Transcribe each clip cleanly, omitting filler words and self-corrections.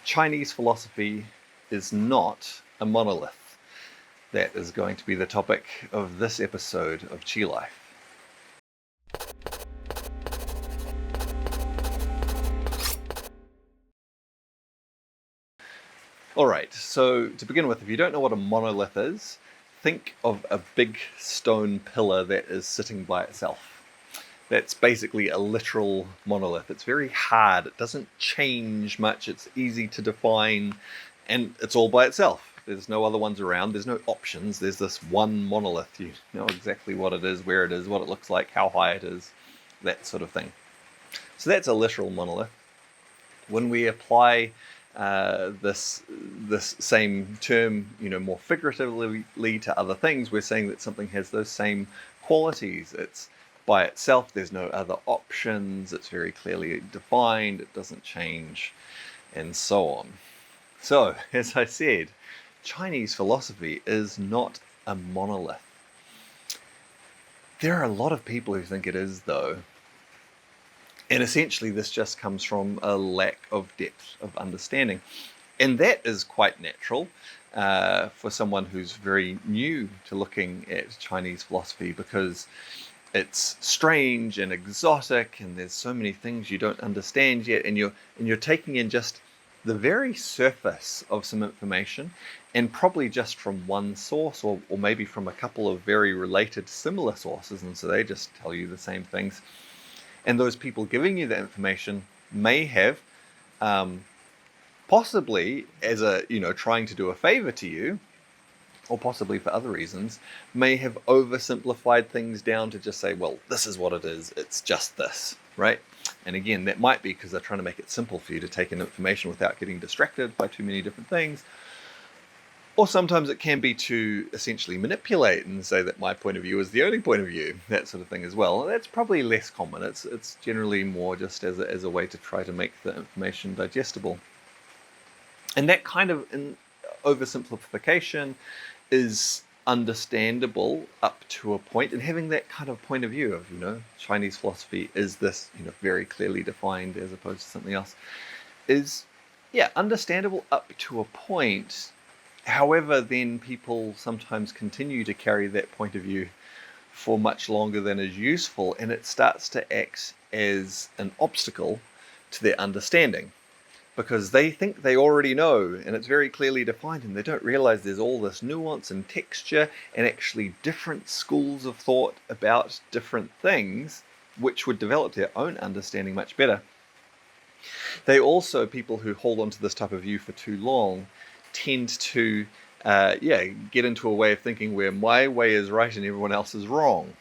Chinese philosophy is not a monolith. That is going to be the topic of this episode of Chi Life. Alright, so to begin with, if you don't know what a monolith is, think of a big stone pillar that is sitting by itself. That's basically a literal monolith. It's very hard, it doesn't change much, it's easy to define, and it's all by itself. There's no other ones around, there's no options, there's this one monolith. You know exactly what it is, where it is, what it looks like, how high it is, that sort of thing. So that's a literal monolith. When we apply this same term, more figuratively to other things, we're saying that something has those same qualities. It's by itself, there's no other options, it's very clearly defined, it doesn't change, and so on. So, as I said, Chinese philosophy is not a monolith. There are a lot of people who think it is, though. And essentially, this just comes from a lack of depth of understanding. And that is quite natural for someone who's very new to looking at Chinese philosophy, because it's strange and exotic, and there's so many things you don't understand yet, and you're taking in just the very surface of some information, and probably just from one source, or maybe from a couple of very related, similar sources, and so they just tell you the same things. And those people giving you the information may have, possibly as trying to do a favor to you, or possibly for other reasons, may have oversimplified things down to just say, well, this is what it is, it's just this, right? And again, that might be because they're trying to make it simple for you to take in information without getting distracted by too many different things. Or sometimes it can be to essentially manipulate and say that my point of view is the only point of view, that sort of thing as well. That's probably less common. It's generally more just as a way to try to make the information digestible. And that kind of oversimplification is understandable up to a point, and having that kind of point of view of, Chinese philosophy is this, very clearly defined as opposed to something else, is, understandable up to a point. However, then people sometimes continue to carry that point of view for much longer than is useful, and it starts to act as an obstacle to their understanding, because they think they already know, and it's very clearly defined, and they don't realize there's all this nuance and texture and actually different schools of thought about different things, which would develop their own understanding much better. They also, people who hold on to this type of view for too long, tend to get into a way of thinking where my way is right and everyone else is wrong,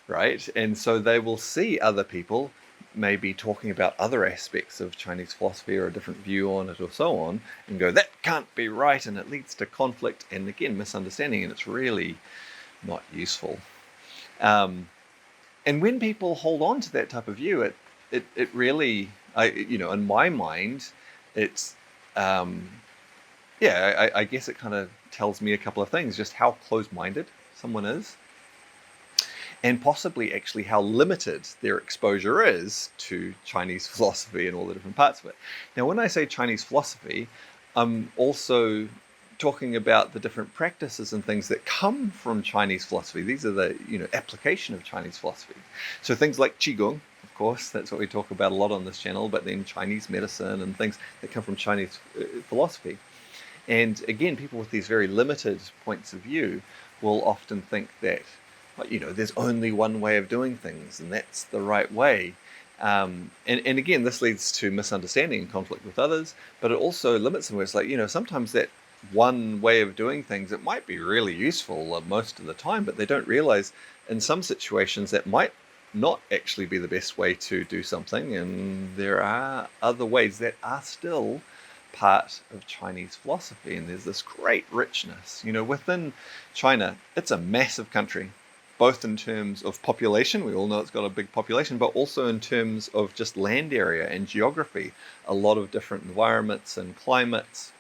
right? And so they will see other people maybe talking about other aspects of Chinese philosophy or a different view on it or so on, and go, that can't be right, and it leads to conflict and, again, misunderstanding, and it's really not useful. And when people hold on to that type of view, it really, in my mind, it's I guess it kind of tells me a couple of things, just how close-minded someone is, and possibly actually how limited their exposure is to Chinese philosophy and all the different parts of it. Now, when I say Chinese philosophy, I'm also talking about the different practices and things that come from Chinese philosophy. These are the, application of Chinese philosophy. So things like Qigong, of course, that's what we talk about a lot on this channel, but then Chinese medicine and things that come from Chinese philosophy. And again, people with these very limited points of view will often think that, there's only one way of doing things, and that's the right way. And again, this leads to misunderstanding and conflict with others, but it also limits them where it's like, sometimes that one way of doing things, it might be really useful most of the time, but they don't realize in some situations that might not actually be the best way to do something, and there are other ways that are still part of Chinese philosophy, and there's this great richness. Within China, it's a massive country, both in terms of population, we all know it's got a big population, but also in terms of just land area and geography, a lot of different environments and climates.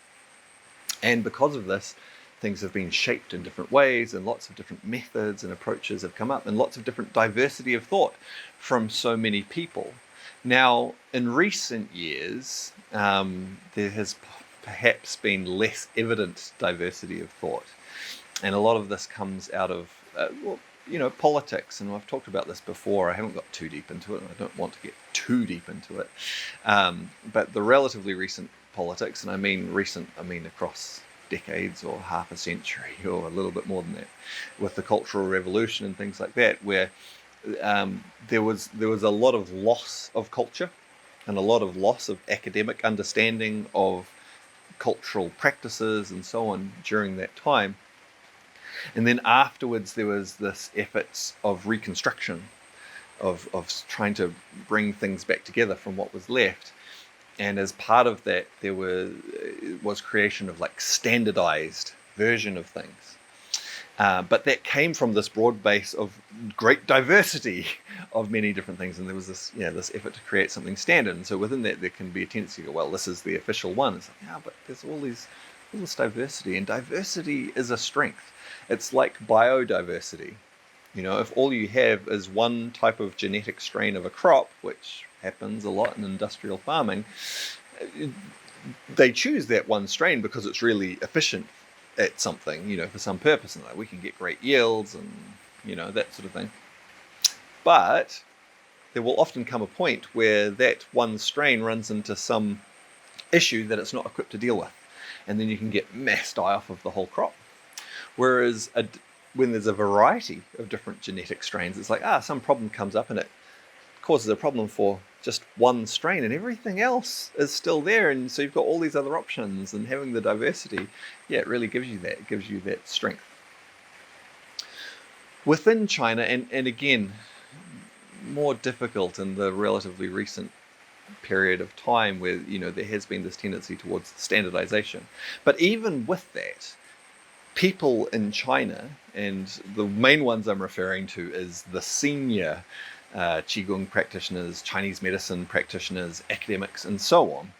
And because of this, things have been shaped in different ways, and lots of different methods and approaches have come up, and lots of different diversity of thought from so many people. Now, in recent years, there has perhaps been less evident diversity of thought. And a lot of this comes out of, politics. And I've talked about this before. I haven't got too deep into it, and I don't want to get too deep into it. But the relatively recent politics, and I mean recent, I mean across decades or half a century or a little bit more than that, with the Cultural Revolution and things like that, where there was a lot of loss of culture and a lot of loss of academic understanding of cultural practices and so on during that time. And then afterwards there was this efforts of reconstruction, of trying to bring things back together from what was left. And as part of that, there was creation of like standardized version of things. But that came from this broad base of great diversity of many different things. And there was this effort to create something standard. And so within that, there can be a tendency to go, well, this is the official one. It's like, yeah, but there's all this diversity. And diversity is a strength. It's like biodiversity. If all you have is one type of genetic strain of a crop, which happens a lot in industrial farming, they choose that one strain because it's really efficient at something, for some purpose, and like we can get great yields and, that sort of thing. But there will often come a point where that one strain runs into some issue that it's not equipped to deal with. And then you can get mass die-off of the whole crop. Whereas when there's a variety of different genetic strains, it's like, some problem comes up and it causes a problem for just one strain, and everything else is still there. And so you've got all these other options, and having the diversity, it really gives you that. It gives you that strength. Within China, and again, more difficult in the relatively recent period of time where, there has been this tendency towards standardization. But even with that, people in China, and the main ones I'm referring to is the senior Qigong practitioners, Chinese medicine practitioners, academics, and so on,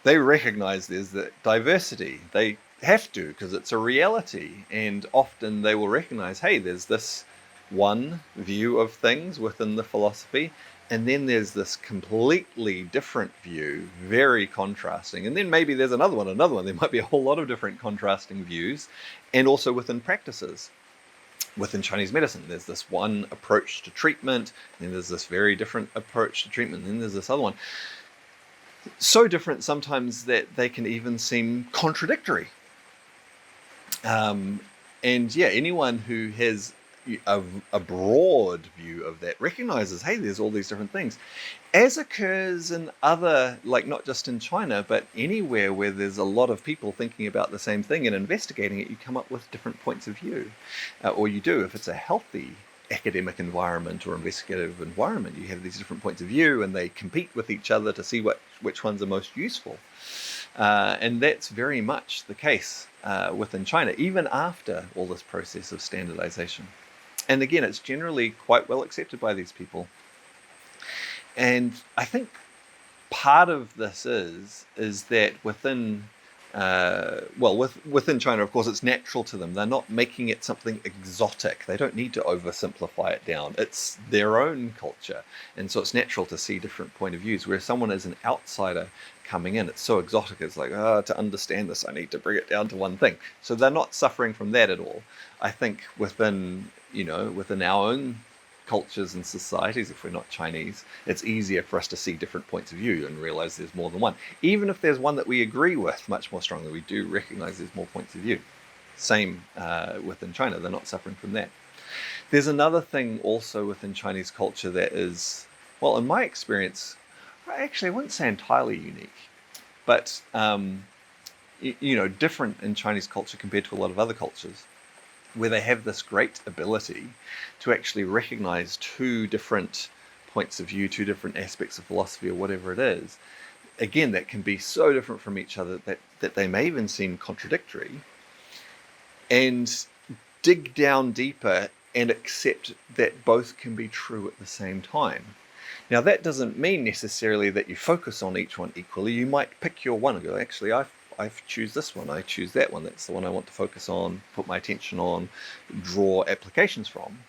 they recognize there's that diversity. They have to, because it's a reality. And often they will recognize, hey, there's this one view of things within the philosophy, and then there's this completely different view, very contrasting. And then maybe there's another one. There might be a whole lot of different contrasting views, and also within practices. Within Chinese medicine, there's this one approach to treatment, and then there's this very different approach to treatment, and then there's this other one. So different sometimes that they can even seem contradictory. Anyone who has a broad view of that recognizes, hey, there's all these different things, as occurs in other, like not just in China, but anywhere where there's a lot of people thinking about the same thing and investigating it. You come up with different points of view, or you do if it's a healthy academic environment or investigative environment. You have these different points of view, and they compete with each other to see which ones are most useful. And that's very much the case within China, even after all this process of standardization. And again, it's generally quite well accepted by these people. And I think part of this is that within China, of course, it's natural to them. They're not making it something exotic. They don't need to oversimplify it down. It's their own culture. And so it's natural to see different point of views. Where someone is an outsider coming in, it's so exotic. It's like, to understand this, I need to bring it down to one thing. So they're not suffering from that at all. I think within our own cultures and societies, if we're not Chinese, it's easier for us to see different points of view and realize there's more than one. Even if there's one that we agree with much more strongly, we do recognize there's more points of view. Same within China, they're not suffering from that. There's another thing also within Chinese culture that is, well, in my experience, actually I wouldn't say entirely unique, but different in Chinese culture compared to a lot of other cultures, where they have this great ability to actually recognize two different points of view, two different aspects of philosophy or whatever it is. Again, that can be so different from each other that they may even seem contradictory, and dig down deeper and accept that both can be true at the same time. Now, that doesn't mean necessarily that you focus on each one equally. You might pick your one and go, actually, I choose this one, I choose that one, that's the one I want to focus on, put my attention on, draw applications from.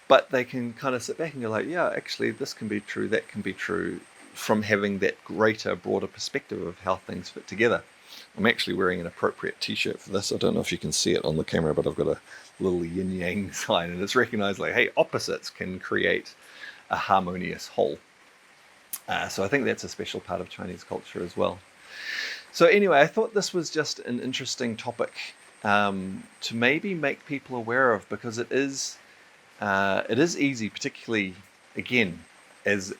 But they can kind of sit back and go like, yeah, actually this can be true, that can be true, from having that greater, broader perspective of how things fit together. I'm actually wearing an appropriate t-shirt for this. I don't know if you can see it on the camera, but I've got a little yin-yang sign, and it's recognized like, hey, opposites can create a harmonious whole. So I think that's a special part of Chinese culture as well. So anyway, I thought this was just an interesting topic to maybe make people aware of, because it is easy, particularly again as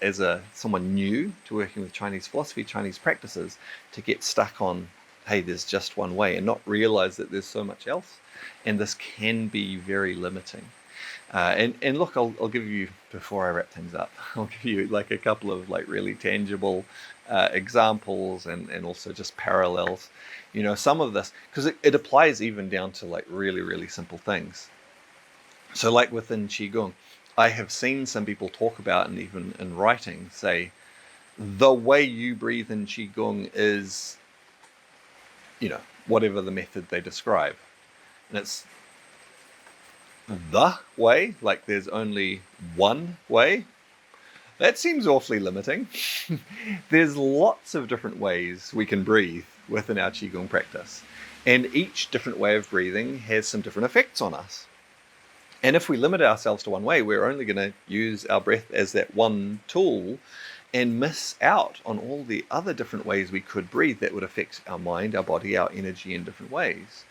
someone new to working with Chinese philosophy, Chinese practices, to get stuck on, hey, there's just one way, and not realize that there's so much else, and this can be very limiting. And look, I'll give you, before I wrap things up, I'll give you like a couple of like really tangible examples and also just parallels. Some of this, because it applies even down to like really, really simple things. So like within Qigong, I have seen some people talk about, and even in writing, say, the way you breathe in Qigong is, whatever the method they describe. And it's the way, like there's only one way. That seems awfully limiting. There's lots of different ways we can breathe within our Qigong practice. And each different way of breathing has some different effects on us. And if we limit ourselves to one way, we're only going to use our breath as that one tool and miss out on all the other different ways we could breathe that would affect our mind, our body, our energy in different ways.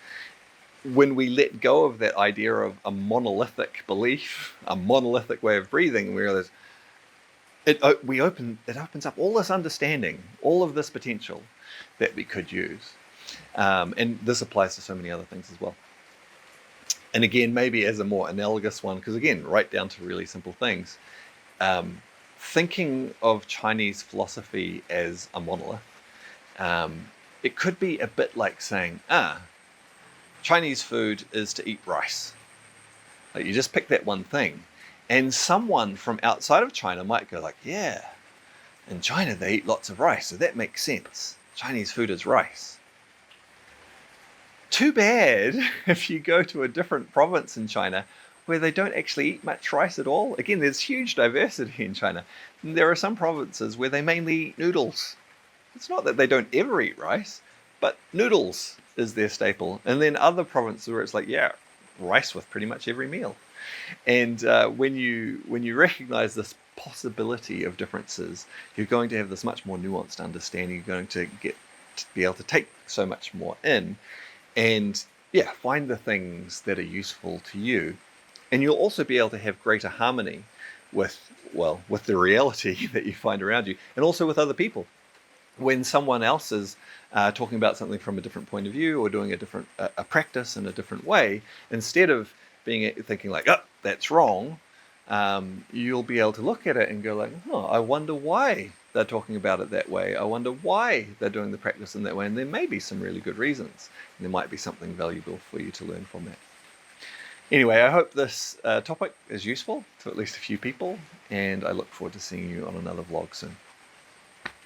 When we let go of that idea of a monolithic belief, a monolithic way of breathing, we realize it opens up all this understanding, all of this potential that we could use. And this applies to so many other things as well. And again, maybe as a more analogous one, because again, right down to really simple things, thinking of Chinese philosophy as a monolith, it could be a bit like saying, Chinese food is to eat rice. Like, you just pick that one thing. And someone from outside of China might go like, yeah, in China they eat lots of rice, so that makes sense. Chinese food is rice. Too bad if you go to a different province in China where they don't actually eat much rice at all. Again, there's huge diversity in China. And there are some provinces where they mainly eat noodles. It's not that they don't ever eat rice, but noodles is their staple. And then other provinces where it's like, yeah, rice with pretty much every meal. And when you recognize this possibility of differences, you're going to have this much more nuanced understanding. You're going to be able to take so much more in, and find the things that are useful to you. And you'll also be able to have greater harmony with the reality that you find around you, and also with other people. When someone else is talking about something from a different point of view, or doing a practice in a different way, instead of thinking like, oh, that's wrong, you'll be able to look at it and go like, oh, I wonder why they're talking about it that way. I wonder why they're doing the practice in that way. And there may be some really good reasons. And there might be something valuable for you to learn from that. Anyway, I hope this topic is useful to at least a few people, and I look forward to seeing you on another vlog soon.